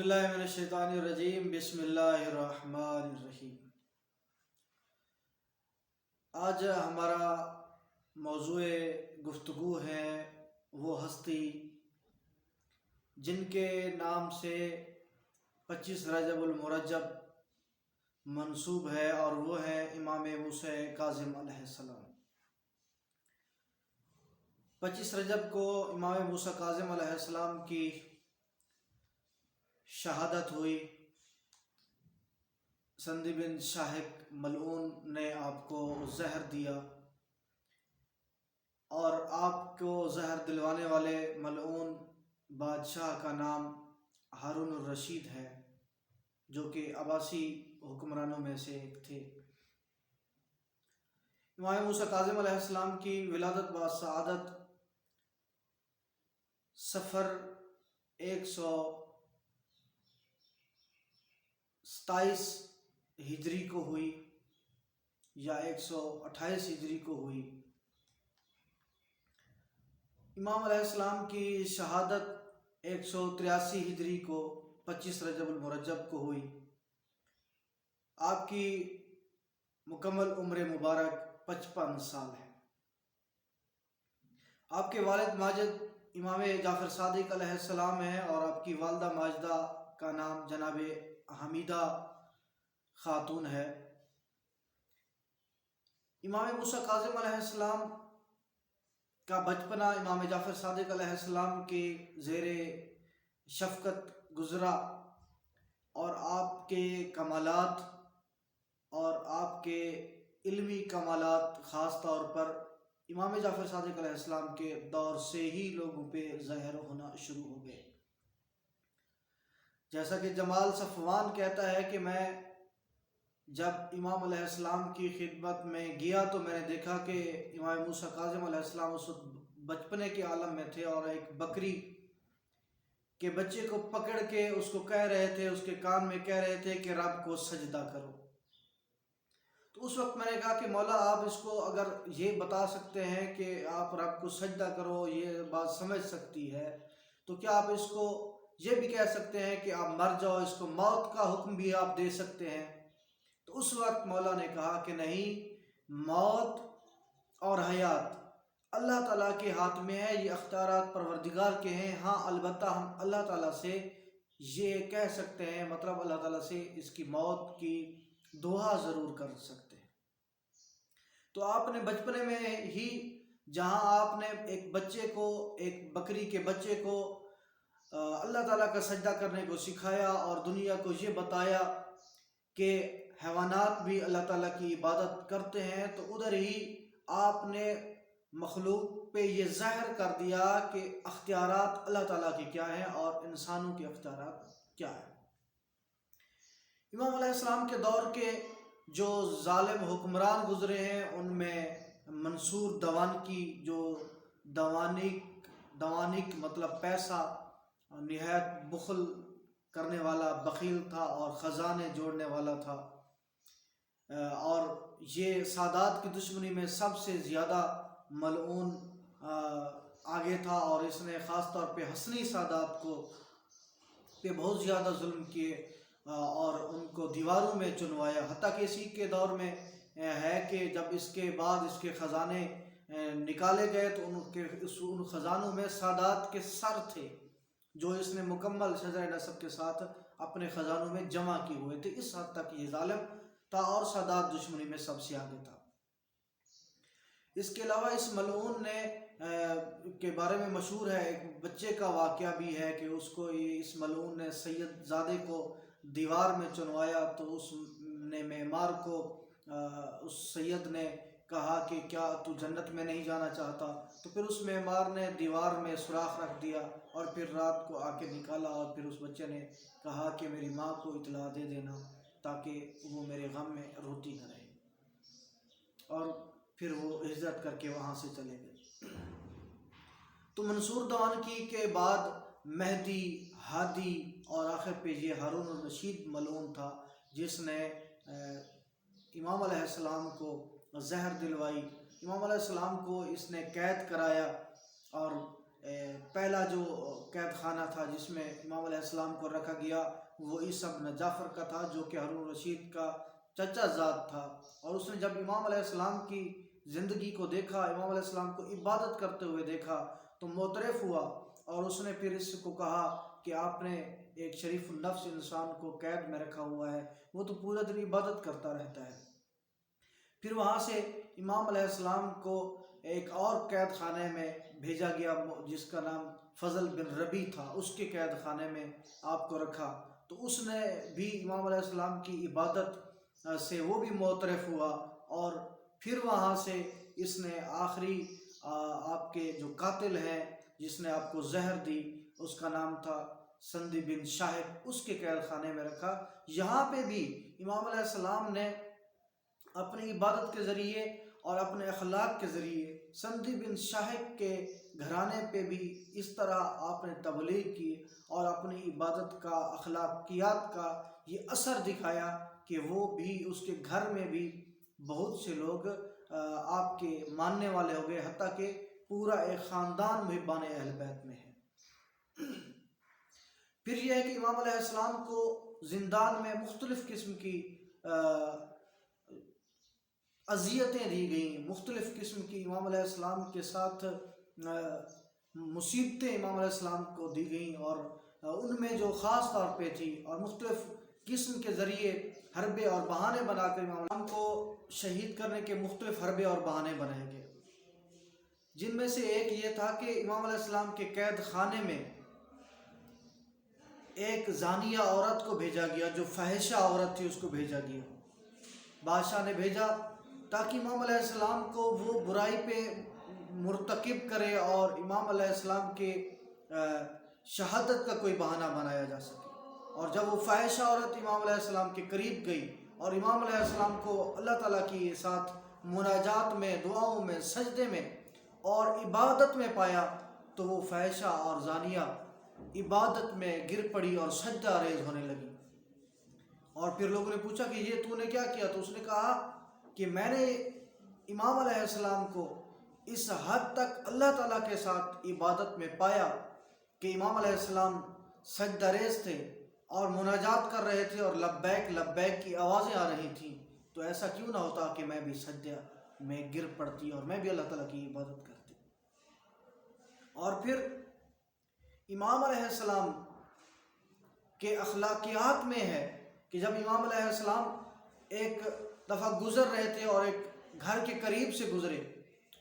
باللہ من الشیطان الرجیم بسم اللہ الرحمن الرحیم۔ آج ہمارا موضوع گفتگو ہے وہ ہستی جن کے نام سے 25 رجب المرجب منسوب ہے، اور وہ ہے امام موسیٰ کاظم علیہ السلام۔ 25 رجب کو امام موسیٰ کاظم علیہ السلام کی شہادت ہوئی۔ سندی بن شاہق ملعون نے آپ کو زہر دیا، اور آپ کو زہر دلوانے والے ملعون بادشاہ کا نام ہارون الرشید ہے، جو کہ عباسی حکمرانوں میں سے ایک تھے۔ امام موسیٰ کاظم علیہ السلام کی ولادت با سعادت صفر 127 ہجری کو ہوئی یا 128 ہجری کو ہوئی۔ امام علیہ السلام کی شہادت 183 ہجری کو 25 رجب المرجب کو ہوئی۔ آپ کی مکمل عمر مبارک 55 سال ہے۔ آپ کے والد ماجد امام جعفر صادق علیہ السلام ہیں، اور آپ کی والدہ ماجدہ کا نام جناب حمیدہ خاتون ہے۔ امام موسیٰ کاظم علیہ السلام کا بچپنا امام جعفر صادق علیہ السلام کے زیر شفقت گزرا، اور آپ کے کمالات اور آپ کے علمی کمالات خاص طور پر امام جعفر صادق علیہ السلام کے دور سے ہی لوگوں پہ ظاہر ہونا شروع ہو گئے۔ جیسا کہ جمال صفوان کہتا ہے کہ میں جب امام علیہ السلام کی خدمت میں گیا تو میں نے دیکھا کہ امام موسیٰ کاظم علیہ السلام اس وقت بچپنے کے عالم میں تھے، اور ایک بکری کے بچے کو پکڑ کے اس کو کہہ رہے تھے، اس کے کان میں کہہ رہے تھے کہ رب کو سجدہ کرو۔ تو اس وقت میں نے کہا کہ مولا، آپ اس کو اگر یہ بتا سکتے ہیں کہ آپ رب کو سجدہ کرو، یہ بات سمجھ سکتی ہے، تو کیا آپ اس کو یہ بھی کہہ سکتے ہیں کہ آپ مر جاؤ، اس کو موت کا حکم بھی آپ دے سکتے ہیں؟ تو اس وقت مولا نے کہا کہ نہیں، موت اور حیات اللہ تعالیٰ کے ہاتھ میں ہے، یہ اختیارات پروردگار کے ہیں۔ ہاں البتہ ہم اللہ تعالیٰ سے یہ کہہ سکتے ہیں، مطلب اللہ تعالیٰ سے اس کی موت کی دعا ضرور کر سکتے ہیں۔ تو آپ نے بچپنے میں ہی جہاں آپ نے ایک بچے کو، ایک بکری کے بچے کو اللہ تعالیٰ کا سجدہ کرنے کو سکھایا، اور دنیا کو یہ بتایا کہ حیوانات بھی اللہ تعالیٰ کی عبادت کرتے ہیں، تو ادھر ہی آپ نے مخلوق پہ یہ ظاہر کر دیا کہ اختیارات اللہ تعالیٰ کے کیا ہیں اور انسانوں کے اختیارات کیا ہیں۔ امام علیہ السلام کے دور کے جو ظالم حکمران گزرے ہیں، ان میں منصور دوانکی، جو دوانک مطلب پیسہ، نہایت بخل کرنے والا بخیل تھا اور خزانے جوڑنے والا تھا، اور یہ سادات کی دشمنی میں سب سے زیادہ ملعون آگے تھا، اور اس نے خاص طور پہ حسنی سادات کو پہ بہت زیادہ ظلم کیے اور ان کو دیواروں میں چنوایا۔ حتیٰ کہ اسی کے دور میں ہے کہ جب اس کے بعد اس کے خزانے نکالے گئے تو ان خزانوں میں سادات کے سر تھے، جو اس نے مکمل شجرہ نسب کے ساتھ اپنے خزانوں میں جمع کیے ہوئے تھے۔ اس حد تک یہ ظالم تھا، اور سادات دشمنی میں سب سے آگے تھا۔ اس کے علاوہ اس ملعون نے کے بارے میں مشہور ہے، ایک بچے کا واقعہ بھی ہے کہ اس ملعون نے سید زادے کو دیوار میں چنوایا، تو اس نے معمار کو، اس سید نے کہا کہ کیا تو جنت میں نہیں جانا چاہتا؟ تو پھر اس معمار نے دیوار میں سوراخ رکھ دیا، اور پھر رات کو آ کے نکالا، اور پھر اس بچے نے کہا کہ میری ماں کو اطلاع دے دینا تاکہ وہ میرے غم میں روتی نہ رہے، اور پھر وہ ہجرت کر کے وہاں سے چلے گئے۔ تو منصور دوانکی کے بعد مہدی، ہادی، اور آخر پہ یہ ہارون الرشید ملعون تھا، جس نے امام علیہ السلام کو زہر دلوائی۔ امام علیہ السلام کو اس نے قید کرایا، اور پہلا جو قید خانہ تھا جس میں امام علیہ السلام کو رکھا گیا وہ عیسیٰ بن جعفر کا تھا، جو کہ ہارون رشید کا چچا زاد تھا۔ اور اس نے جب امام علیہ السلام کی زندگی کو دیکھا، امام علیہ السلام کو عبادت کرتے ہوئے دیکھا تو معترف ہوا، اور اس نے پھر اس کو کہا کہ آپ نے ایک شریف النفس انسان کو قید میں رکھا ہوا ہے، وہ تو پورا دن عبادت کرتا رہتا ہے۔ پھر وہاں سے امام علیہ السلام کو ایک اور قید خانے میں بھیجا گیا جس کا نام فضل بن ربی تھا، اس کے قید خانے میں آپ کو رکھا، تو اس نے بھی امام علیہ السلام کی عبادت سے وہ بھی معترف ہوا، اور پھر وہاں سے اس نے آخری آپ کے جو قاتل ہیں جس نے آپ کو زہر دی، اس کا نام تھا سندی بن شاہب، اس کے قید خانے میں رکھا۔ یہاں پہ بھی امام علیہ السلام نے اپنی عبادت کے ذریعے اور اپنے اخلاق کے ذریعے سندی بن شاہب کے گھرانے پہ بھی اس طرح آپ نے تبلیغ کی اور اپنی عبادت کا، اخلاقیات کا یہ اثر دکھایا کہ وہ بھی اس کے گھر میں بھی بہت سے لوگ آپ کے ماننے والے ہو گئے، حتیٰ کہ پورا ایک خاندان محبان اہل بیت میں ہے۔ پھر یہ ہے کہ امام علیہ السلام کو زندان میں مختلف قسم کی اذیتیں دی گئیں، مختلف قسم کی امام علیہ السلام کے ساتھ مصیبتیں امام علیہ السلام کو دی گئیں، اور ان میں جو خاص طور پہ تھی، اور مختلف قسم کے ذریعے حربے اور بہانے بنا کر امام علیہ السلام کو شہید کرنے کے مختلف حربے اور بہانے بنائے گئے، جن میں سے ایک یہ تھا کہ امام علیہ السلام کے قید خانے میں ایک زانیہ عورت کو بھیجا گیا، جو فاحشہ عورت تھی، اس کو بھیجا گیا، بادشاہ نے بھیجا تاکہ امام علیہ السلام کو وہ برائی پہ مرتکب کرے اور امام علیہ السلام کے شہادت کا کوئی بہانہ بنایا جا سکے۔ اور جب وہ فاحشہ عورت امام علیہ السلام کے قریب گئی اور امام علیہ السلام کو اللہ تعالیٰ کی ساتھ مناجات میں، دعاؤں میں، سجدے میں اور عبادت میں پایا، تو وہ فاحشہ اور زانیہ عبادت میں گر پڑی اور سجدہ ریز ہونے لگی۔ اور پھر لوگوں نے پوچھا کہ یہ تو نے کیا کیا؟ تو اس نے کہا کہ میں نے امام علیہ السلام کو اس حد تک اللہ تعالیٰ کے ساتھ عبادت میں پایا کہ امام علیہ السلام سجدہ ریز تھے اور مناجات کر رہے تھے اور لبیک لبیک کی آوازیں آ رہی تھیں، تو ایسا کیوں نہ ہوتا کہ میں بھی سجدہ میں گر پڑتی اور میں بھی اللہ تعالیٰ کی عبادت کرتی۔ اور پھر امام علیہ السلام کے اخلاقیات میں ہے کہ جب امام علیہ السلام ایک دفعہ گزر رہے تھے اور ایک گھر کے قریب سے گزرے،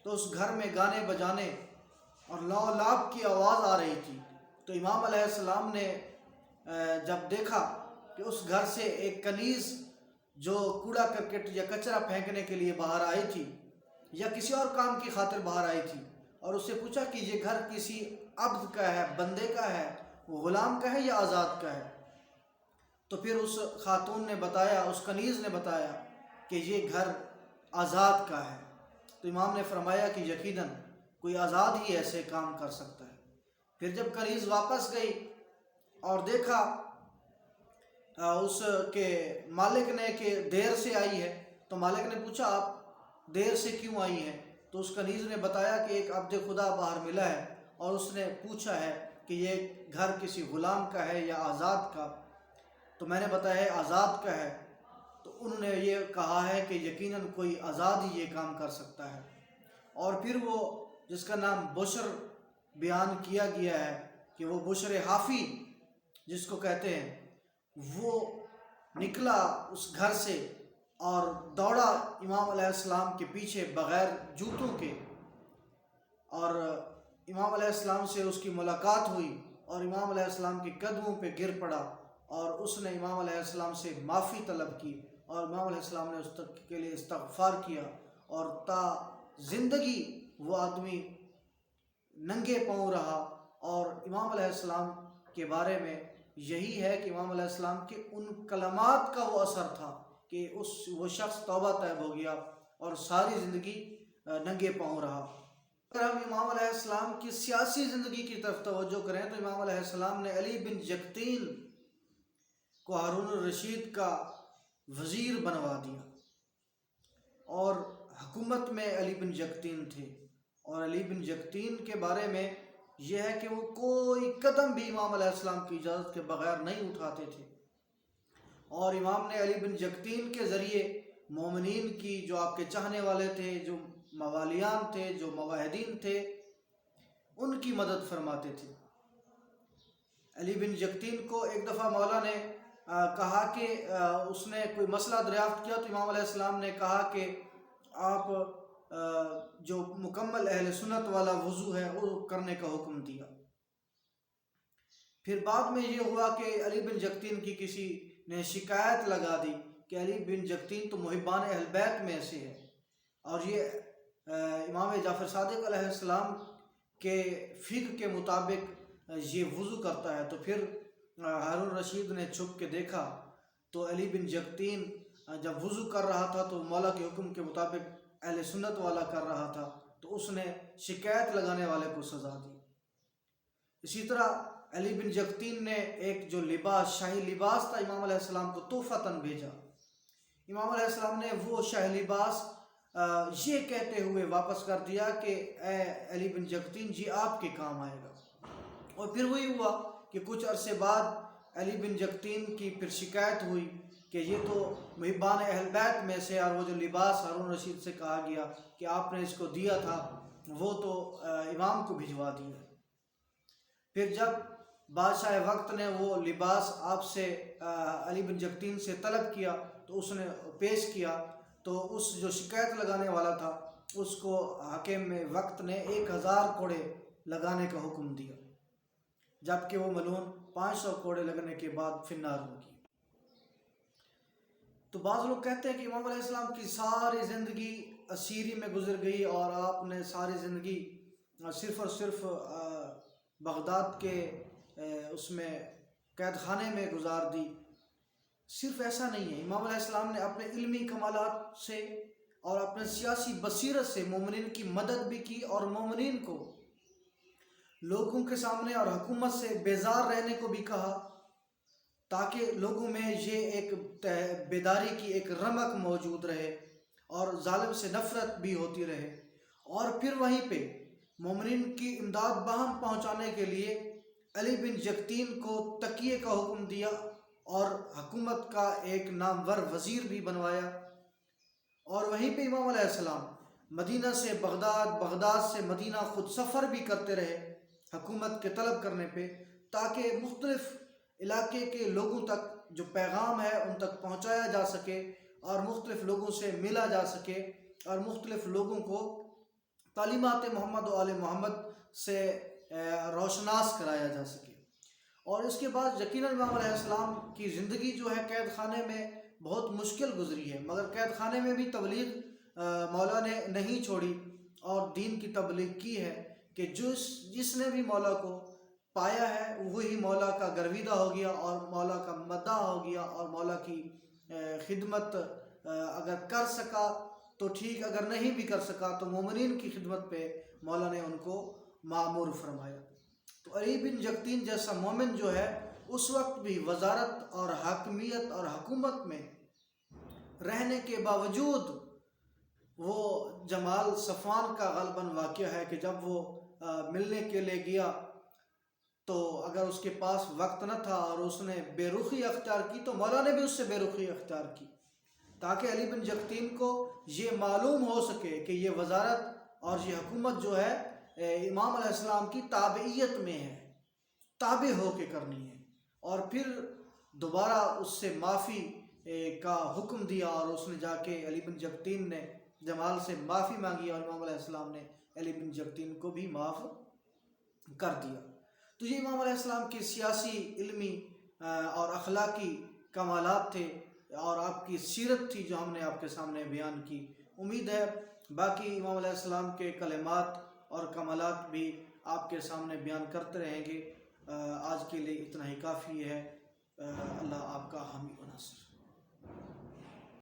تو اس گھر میں گانے بجانے اور لعب کی آواز آ رہی تھی، تو امام علیہ السلام نے جب دیکھا کہ اس گھر سے ایک کنیز جو کوڑا کرکٹ یا کچرا پھینکنے کے لیے باہر آئی تھی یا کسی اور کام کی خاطر باہر آئی تھی، اور اس سے پوچھا کہ یہ گھر کسی عبد کا ہے، بندے کا ہے، غلام کا ہے یا آزاد کا ہے، تو پھر اس خاتون نے بتایا، اس کنیز نے بتایا کہ یہ گھر آزاد کا ہے۔ تو امام نے فرمایا کہ یقیناً کوئی آزاد ہی ایسے کام کر سکتا ہے۔ پھر جب کنیز واپس گئی اور دیکھا اس کے مالک نے کہ دیر سے آئی ہے، تو مالک نے پوچھا آپ دیر سے کیوں آئی ہیں؟ تو اس کنیز نے بتایا کہ ایک عبد خدا باہر ملا ہے اور اس نے پوچھا ہے کہ یہ گھر کسی غلام کا ہے یا آزاد کا، تو میں نے بتایا آزاد کا ہے، تو انہوں نے یہ کہا ہے کہ یقیناً کوئی آزاد ہی یہ کام کر سکتا ہے۔ اور پھر وہ جس کا نام بشر بیان کیا گیا ہے کہ وہ بشر حافی جس کو کہتے ہیں، وہ نکلا اس گھر سے اور دوڑا امام علیہ السلام کے پیچھے بغیر جوتوں کے، اور امام علیہ السلام سے اس کی ملاقات ہوئی اور امام علیہ السلام کے قدموں پہ گر پڑا، اور اس نے امام علیہ السلام سے معافی طلب کی، اور امام علیہ السلام نے اس کے لیے استغفار کیا، اور تا زندگی وہ آدمی ننگے پاؤں رہا۔ اور امام علیہ السلام کے بارے میں یہی ہے کہ امام علیہ السلام کے ان کلمات کا وہ اثر تھا کہ وہ شخص توبہ طیب ہو گیا اور ساری زندگی ننگے پاؤں رہا۔ اگر ہم امام علیہ السلام کی سیاسی زندگی کی طرف توجہ کریں تو امام علیہ السلام نے علی بن یقطین کو ہارون الرشید کا وزیر بنوا دیا، اور حکومت میں علی بن یقطین تھے، اور علی بن یقطین کے بارے میں یہ ہے کہ وہ کوئی قدم بھی امام علیہ السلام کی اجازت کے بغیر نہیں اٹھاتے تھے، اور امام نے علی بن جکتین کے ذریعے مومنین کی، جو آپ کے چاہنے والے تھے، جو موالیان تھے، جو موحدین تھے، ان کی مدد فرماتے تھے۔ علی بن جکتین کو ایک دفعہ مولا نے کہا کہ اس نے کوئی مسئلہ دریافت کیا، تو امام علیہ السلام نے کہا کہ آپ جو مکمل اہل سنت والا وضو ہے وہ کرنے کا حکم دیا۔ پھر بعد میں یہ ہوا کہ علی بن جکتین کی کسی نے شکایت لگا دی کہ علی بن جکتین تو محبان اہل بیت میں سے ہے، اور یہ امام جعفر صادق علیہ السلام کے فقہ کے مطابق یہ وضو کرتا ہے۔ تو پھر ہارون رشید نے چھپ کے دیکھا تو علی بن جکتین جب وضو کر رہا تھا تو مولا کے حکم کے مطابق اہل سنت والا کر رہا تھا، تو اس نے شکایت لگانے والے کو سزا دی۔ اسی طرح علی بن جکتین نے ایک جو لباس، شاہی لباس تھا، امام علیہ السلام کو تحفتاً بھیجا۔ امام علیہ السلام نے وہ شاہی لباس یہ کہتے ہوئے واپس کر دیا کہ اے علی بن جکتین جی آپ کے کام آئے گا۔ اور پھر وہی ہوا کہ کچھ عرصے بعد علی بن جکتین کی پھر شکایت ہوئی کہ یہ تو محبان اہل بیت میں سے، اور وہ جو لباس ہارون رشید سے کہا گیا کہ آپ نے اس کو دیا تھا وہ تو امام کو بھجوا دیا۔ پھر جب بادشاہ وقت نے وہ لباس آپ سے، علی بن جکتین سے طلب کیا تو اس نے پیش کیا، تو اس جو شکایت لگانے والا تھا اس کو حاکم وقت نے 1000 کوڑے لگانے کا حکم دیا، جبکہ وہ ملعون 500 کوڑے لگنے کے بعد فی النار ہوگی۔ تو بعض لوگ کہتے ہیں کہ امام علیہ السلام کی ساری زندگی اسیری میں گزر گئی، اور آپ نے ساری زندگی صرف اور صرف بغداد کے اس میں قید خانے میں گزار دی۔ صرف ایسا نہیں ہے، امام علیہ السلام نے اپنے علمی کمالات سے اور اپنے سیاسی بصیرت سے مومنین کی مدد بھی کی، اور مومنین کو لوگوں کے سامنے اور حکومت سے بیزار رہنے کو بھی کہا، تاکہ لوگوں میں یہ ایک بیداری کی ایک رمق موجود رہے اور ظالم سے نفرت بھی ہوتی رہے۔ اور پھر وہیں پہ مومنین کی امداد باہم پہنچانے کے لیے علی بن جکتین کو تقیے کا حکم دیا اور حکومت کا ایک نامور وزیر بھی بنوایا۔ اور وہیں پہ امام علیہ السلام مدینہ سے بغداد، بغداد سے مدینہ خود سفر بھی کرتے رہے حکومت کے طلب کرنے پہ، تاکہ مختلف علاقے کے لوگوں تک جو پیغام ہے ان تک پہنچایا جا سکے، اور مختلف لوگوں سے ملا جا سکے، اور مختلف لوگوں کو تعلیمات محمد و آل محمد سے روشناس کرایا جا سکے۔ اور اس کے بعد یقیناً امام علیہ السلام کی زندگی جو ہے قید خانے میں بہت مشکل گزری ہے، مگر قید خانے میں بھی تبلیغ مولا نے نہیں چھوڑی، اور دین کی تبلیغ کی ہے کہ جس نے بھی مولا کو پایا ہے وہی مولا کا گرویدہ ہو گیا، اور مولا کا مداح ہو گیا، اور مولا کی خدمت اگر کر سکا تو ٹھیک، اگر نہیں بھی کر سکا تو مومنین کی خدمت پہ مولا نے ان کو مامور فرمایا۔ تو علی بن جکتین جیسا مومن جو ہے اس وقت بھی وزارت اور حاکمیت اور حکومت میں رہنے کے باوجود وہ جمال صفوان کا غالباً واقعہ ہے کہ جب وہ ملنے کے لیے گیا تو اگر اس کے پاس وقت نہ تھا اور اس نے بے رخی اختیار کی تو مولا نے بھی اس سے بے رخی اختیار کی، تاکہ علی بن جکتین کو یہ معلوم ہو سکے کہ یہ وزارت اور یہ حکومت جو ہے امام علیہ السلام کی تابعیت میں ہے، تابع ہو کے کرنی ہے۔ اور پھر دوبارہ اس سے معافی کا حکم دیا، اور اس نے جا کے علی بن جکتین نے جمال سے معافی مانگی، اور امام علیہ السلام نے علی بن جکتین کو بھی معاف کر دیا۔ تو یہ امام علیہ السلام کی سیاسی، علمی اور اخلاقی کمالات تھے، اور آپ کی سیرت تھی جو ہم نے آپ کے سامنے بیان کی۔ امید ہے باقی امام علیہ السلام کے کلمات اور کمالات بھی آپ کے سامنے بیان کرتے رہیں گے۔ آج کے لیے اتنا ہی کافی ہے۔ اللہ آپ کا حامی و ناصر۔